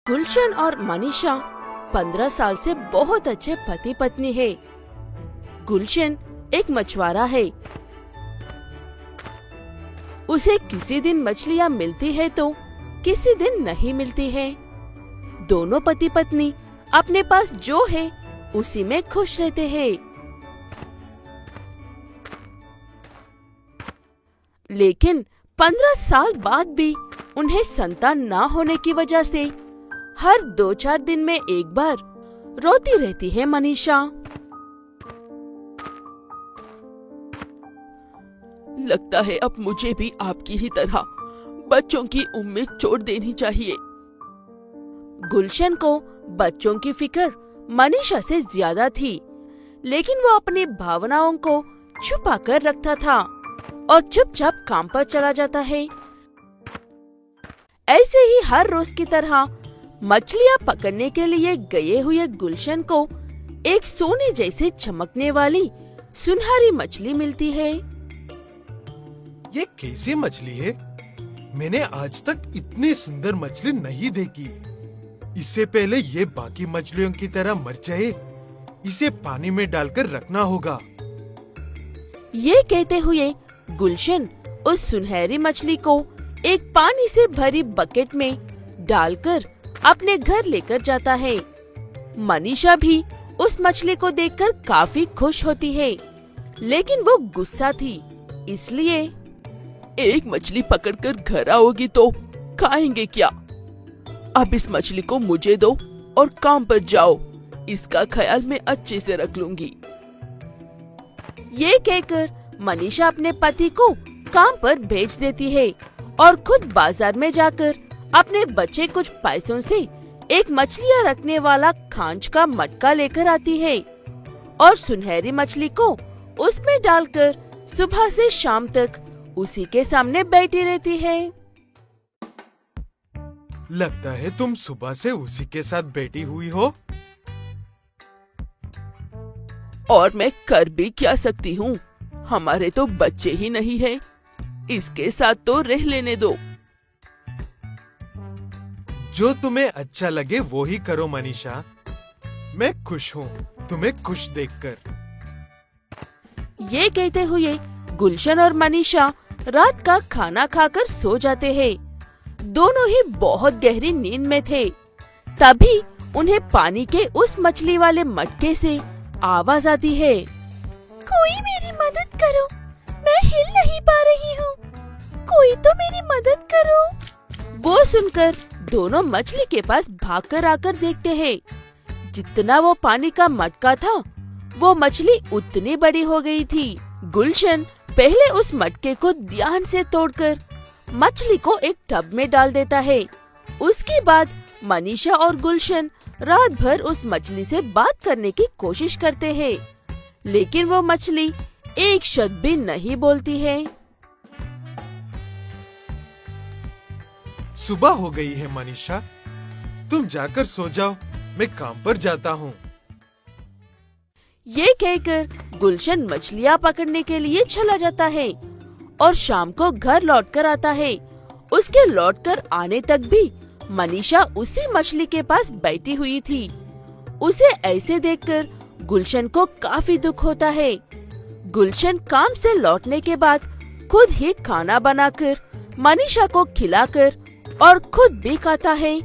गुलशन और मनीषा 15 साल से बहुत अच्छे पति पत्नी है। गुलशन एक मछुआरा है। उसे किसी दिन मछलियाँ मिलती है तो किसी दिन नहीं मिलती है। दोनों पति पत्नी अपने पास जो है उसी में खुश रहते हैं। लेकिन 15 साल बाद भी उन्हें संतान ना होने की वजह से हर 2-4 दिन में एक बार रोती रहती है मनीषा। लगता है अब मुझे भी आपकी ही तरह बच्चों की उम्मीद छोड़ देनी चाहिए। गुलशन को बच्चों की फिक्र मनीषा से ज्यादा थी, लेकिन वो अपनी भावनाओं को छुपा कर रखता था और चुपचाप काम पर चला जाता है। ऐसे ही हर रोज की तरह मछलियाँ पकड़ने के लिए गए हुए गुलशन को एक सोने जैसे चमकने वाली सुनहरी मछली मिलती है। ये कैसी मछली है? मैंने आज तक इतनी सुंदर मछली नहीं देखी। इससे पहले ये बाकी मछलियों की तरह मर जाए, इसे पानी में डालकर रखना होगा। ये कहते हुए गुलशन उस सुनहरी मछली को एक पानी से भरी बकेट में डालकर अपने घर लेकर जाता है। मनीषा भी उस मछली को देखकर काफी खुश होती है, लेकिन वो गुस्सा थी, इसलिए एक मछली पकड़कर घर आओगी तो खाएंगे क्या? अब इस मछली को मुझे दो और काम पर जाओ, इसका ख्याल मैं अच्छे से रख लूंगी। ये कहकर मनीषा अपने पति को काम पर भेज देती है और खुद बाजार में जाकर अपने बचे कुछ पैसों से एक मछलियाँ रखने वाला खांच का मटका लेकर आती है और सुनहरी मछली को उसमें डालकर सुबह से शाम तक उसी के सामने बैठी रहती है। लगता है तुम सुबह से उसी के साथ बैठी हुई हो। और मैं कर भी क्या सकती हूँ, हमारे तो बच्चे ही नहीं है, इसके साथ तो रह लेने दो। जो तुम्हें अच्छा लगे वो ही करो मनीषा। मैं खुश हूँ तुम्हें खुश देखकर। ये कहते हुए गुलशन और मनीषा रात का खाना खाकर सो जाते हैं। दोनों ही बहुत गहरी नींद में थे। तभी उन्हें पानी के उस मछली वाले मटके से आवाज आती है, कोई मेरी मदद करो, मैं हिल नहीं पा रही हूँ, कोई तो मेरी मदद करो। वो सुनकर दोनों मछली के पास भागकर आकर देखते हैं। जितना वो पानी का मटका था, वो मछली उतनी बड़ी हो गई थी। गुलशन पहले उस मटके को ध्यान से तोड़कर मछली को एक टब में डाल देता है। उसके बाद मनीषा और गुलशन रात भर उस मछली से बात करने की कोशिश करते हैं, लेकिन वो मछली एक शब्द भी नहीं बोलती है। सुबह हो गई है मनीषा, तुम जाकर सो जाओ, मैं काम पर जाता हूँ। ये कहकर गुलशन मछलियाँ पकड़ने के लिए चला जाता है और शाम को घर लौटकर आता है। उसके लौटकर आने तक भी मनीषा उसी मछली के पास बैठी हुई थी। उसे ऐसे देखकर गुलशन को काफी दुख होता है। गुलशन काम से लौटने के बाद खुद ही खाना बनाकर मनीषा को खिलाकर और खुद भी खाता है।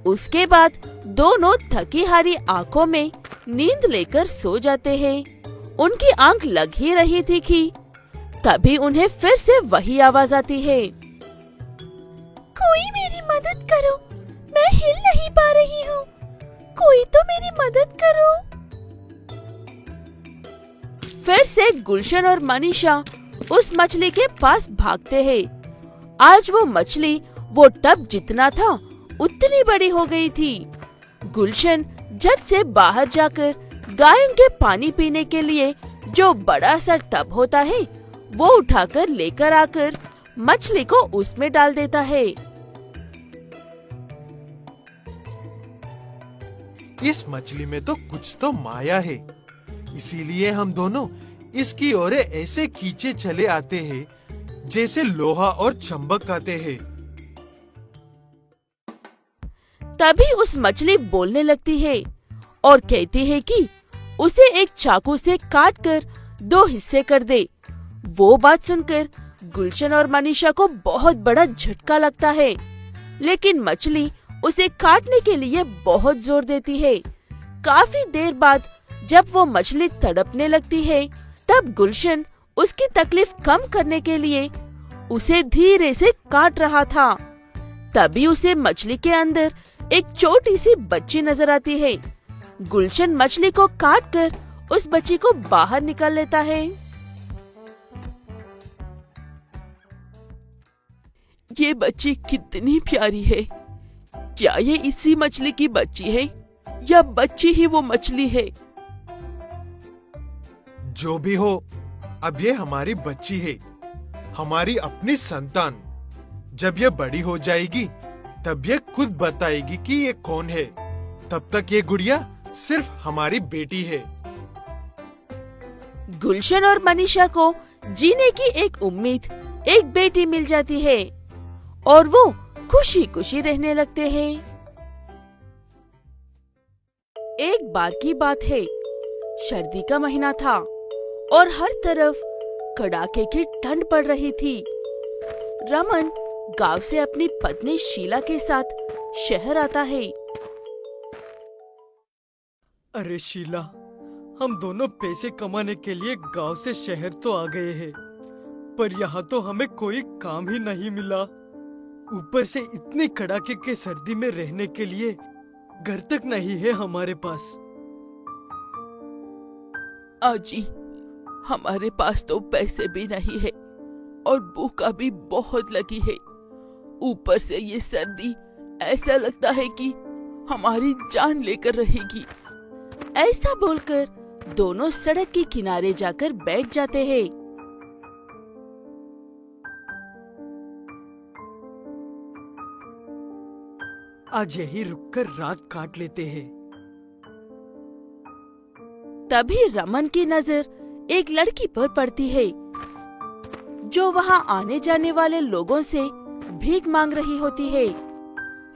उसके बाद दोनों थकी हारी आंखों में नींद लेकर सो जाते हैं। उनकी आंख लग ही रही थी कि तभी उन्हें फिर से वही आवाज आती है, कोई मेरी मदद करो, मैं हिल नहीं पा रही हूँ, कोई तो मेरी मदद करो। फिर से गुलशन और मनीषा उस मछली के पास भागते हैं। आज वो मछली वो टब जितना था उतनी बड़ी हो गई थी। गुलशन झट से बाहर जाकर गायों के पानी पीने के लिए जो बड़ा सा टब होता है वो उठाकर लेकर आकर मछली को उसमें डाल देता है। इस मछली में तो कुछ तो माया है, इसीलिए हम दोनों इसकी ओर ऐसे खींचे चले आते हैं जैसे लोहा और चुंबक आते हैं। तभी उस मछली बोलने लगती है और कहती है कि उसे एक चाकू से काटकर 2 हिस्से कर दे। वो बात सुनकर गुलशन और मनीषा को बहुत बड़ा झटका लगता है, लेकिन मछली उसे काटने के लिए बहुत जोर देती है। काफी देर बाद जब वो मछली तड़पने लगती है, तब गुलशन उसकी तकलीफ कम करने के लिए उसे धीरे से काट रहा था। तभी उसे मछली के अंदर एक छोटी सी बच्ची नजर आती है। गुलशन मछली को काटकर उस बच्ची को बाहर निकाल लेता है। ये बच्ची कितनी प्यारी है। क्या ये इसी मछली की बच्ची है या बच्ची ही वो मछली है? जो भी हो, अब ये हमारी बच्ची है, हमारी अपनी संतान। जब ये बड़ी हो जाएगी तब ये खुद बताएगी कि ये कौन है। तब तक ये गुड़िया सिर्फ हमारी बेटी है। गुलशन और मनीषा को जीने की एक उम्मीद, एक बेटी मिल जाती है और वो खुशी खुशी रहने लगते हैं। एक बार की बात है, सर्दी का महीना था और हर तरफ कड़ाके की ठंड पड़ रही थी। रमन गांव से अपनी पत्नी शीला के साथ शहर आता है। अरे शीला, हम दोनों पैसे कमाने के लिए गांव से शहर तो आ गए हैं, पर यहाँ तो हमें कोई काम ही नहीं मिला। ऊपर से इतनी कड़ाके के सर्दी में रहने के लिए घर तक नहीं है हमारे पास। आजी, हमारे पास तो पैसे भी नहीं है और भूख भी बहुत लगी है। ऊपर से ये सर्दी, ऐसा लगता है कि हमारी जान लेकर रहेगी। ऐसा बोलकर दोनों सड़क के किनारे जाकर बैठ जाते हैं। आज यही रुककर रात काट लेते हैं। तभी रमन की नजर एक लड़की पर पड़ती है जो वहां आने जाने वाले लोगों से भीख मांग रही होती है।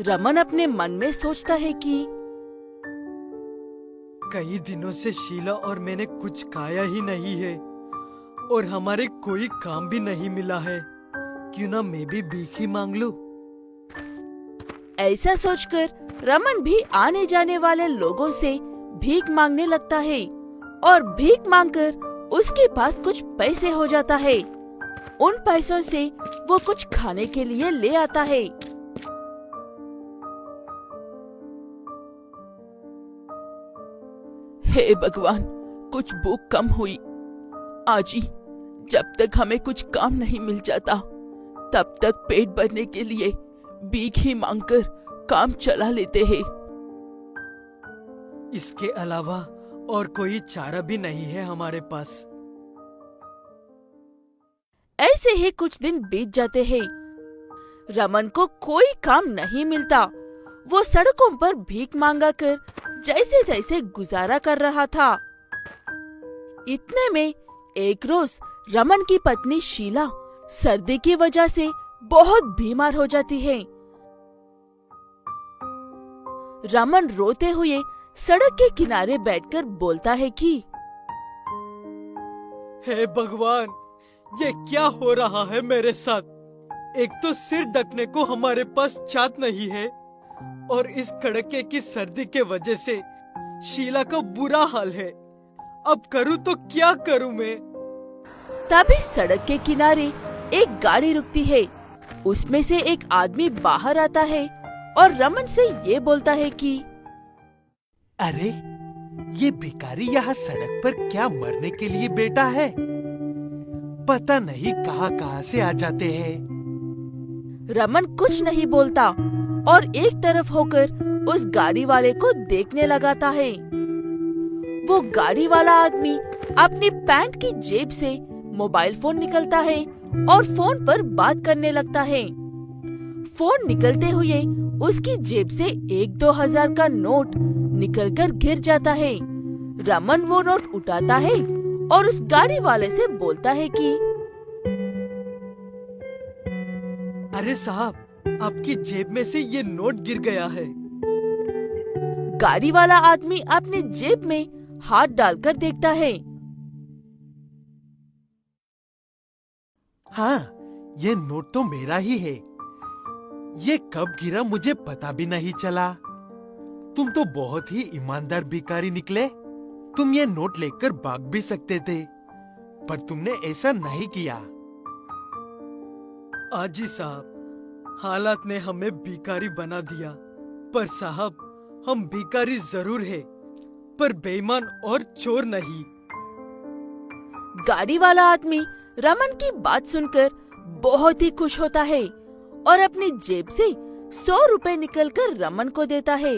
रमन अपने मन में सोचता है कि कई दिनों से शीला और मैंने कुछ खाया ही नहीं है और हमारे कोई काम भी नहीं मिला है। क्यों ना मैं भी भीख ही मांग लूं? ऐसा सोचकर रमन भी आने जाने वाले लोगों से भीख मांगने लगता है और भीख मांगकर उसके पास कुछ पैसे हो जाता है। उन पैसों से वो कुछ खाने के लिए ले आता है। हे भगवान, कुछ भूख कम हुई। आजी, जब तक हमें कुछ काम नहीं मिल जाता तब तक पेट भरने के लिए भीख ही मांगकर काम चला लेते हैं। इसके अलावा और कोई चारा भी नहीं है हमारे पास। ऐसे ही कुछ दिन बीत जाते हैं। रमन को कोई काम नहीं मिलता। वो सड़कों पर भीख मांगा कर जैसे तैसे गुजारा कर रहा था। इतने में एक रोज रमन की पत्नी शीला सर्दी की वजह से बहुत बीमार हो जाती है। रमन रोते हुए सड़क के किनारे बैठकर बोलता है कि हे भगवान, ये क्या हो रहा है मेरे साथ? एक तो सिर ढकने को हमारे पास छात नहीं है और इस कड़के की सर्दी के वजह से शीला का बुरा हाल है। अब करूँ तो क्या करूँ मैं? तभी सड़क के किनारे एक गाड़ी रुकती है। उसमें से एक आदमी बाहर आता है और रमन से ये बोलता है कि अरे, ये भिखारी यहाँ सड़क पर क्या मरने के लिए बैठा है? पता नहीं कहाँ से आ जाते हैं। रमन कुछ नहीं बोलता और एक तरफ होकर उस गाड़ी वाले को देखने लगाता है। वो गाड़ी वाला आदमी अपनी पैंट की जेब से मोबाइल फोन निकलता है और फोन पर बात करने लगता है। फोन निकलते हुए उसकी जेब से 1-2 हजार का नोट निकलकर गिर जाता है। रमन वो नोट उठाता है और उस गाड़ी वाले से बोलता है कि अरे साहब, आपकी जेब में से ये नोट गिर गया है। गाड़ी वाला आदमी अपने जेब में हाथ डालकर देखता है। हाँ, ये नोट तो मेरा ही है। ये कब गिरा मुझे पता भी नहीं चला। तुम तो बहुत ही ईमानदार भिखारी निकले। तुम ये नोट लेकर भाग भी सकते थे, पर तुमने ऐसा नहीं किया। आजी साहब, हालात ने हमें भिखारी बना दिया। पर साहब, हम भिखारी जरूर है, पर बेईमान और चोर नहीं। गाड़ी वाला आदमी रमन की बात सुनकर बहुत ही खुश होता है और अपनी जेब से 100 रुपए निकलकर रमन को देता है।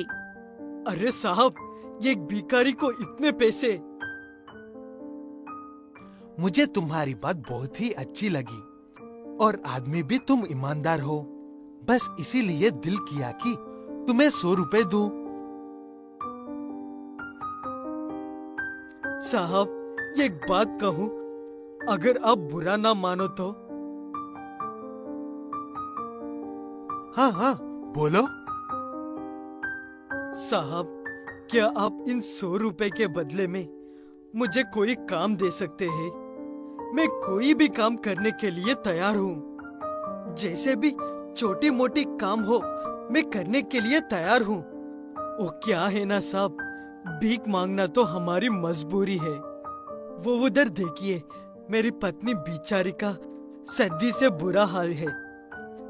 अरे साहब, ये एक भिखारी को इतने पैसे। मुझे तुम्हारी बात बहुत ही अच्छी लगी और आदमी भी तुम ईमानदार हो। बस इसीलिए दिल किया कि तुम्हें 100 रुपए दूं। साहब, ये एक बात कहूँ, अगर आप बुरा ना मानो तो। हाँ हाँ, बोलो। साहब, क्या आप इन 100 रुपए के बदले में मुझे कोई काम दे सकते हैं? मैं कोई भी काम करने के लिए तैयार हूँ। जैसे भी छोटी मोटी काम हो, मैं करने के लिए तैयार हूँ। वो क्या है ना साहब, भीख मांगना तो हमारी मजबूरी है। वो उधर देखिए, मेरी पत्नी बेचारी का सर्दी से बुरा हाल है।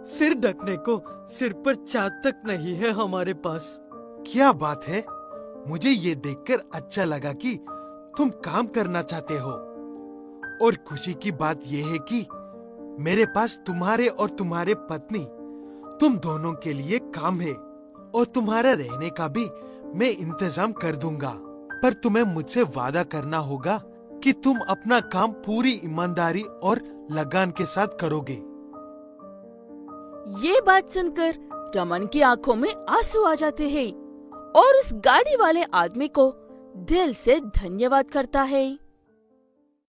सिर ढकने को सिर पर चादर तक नहीं है हमारे पास। क्या बात है, मुझे ये देखकर अच्छा लगा कि तुम काम करना चाहते हो। और खुशी की बात यह है कि मेरे पास तुम्हारे और तुम्हारे पत्नी, तुम दोनों के लिए काम है और तुम्हारा रहने का भी मैं इंतजाम कर दूंगा। पर तुम्हें मुझसे वादा करना होगा कि तुम अपना काम पूरी ईमानदारी और लगान के साथ करोगे। ये बात सुनकर रमन की आंखों में आंसू आ जाते हैं और उस गाड़ी वाले आदमी को दिल से धन्यवाद करता है।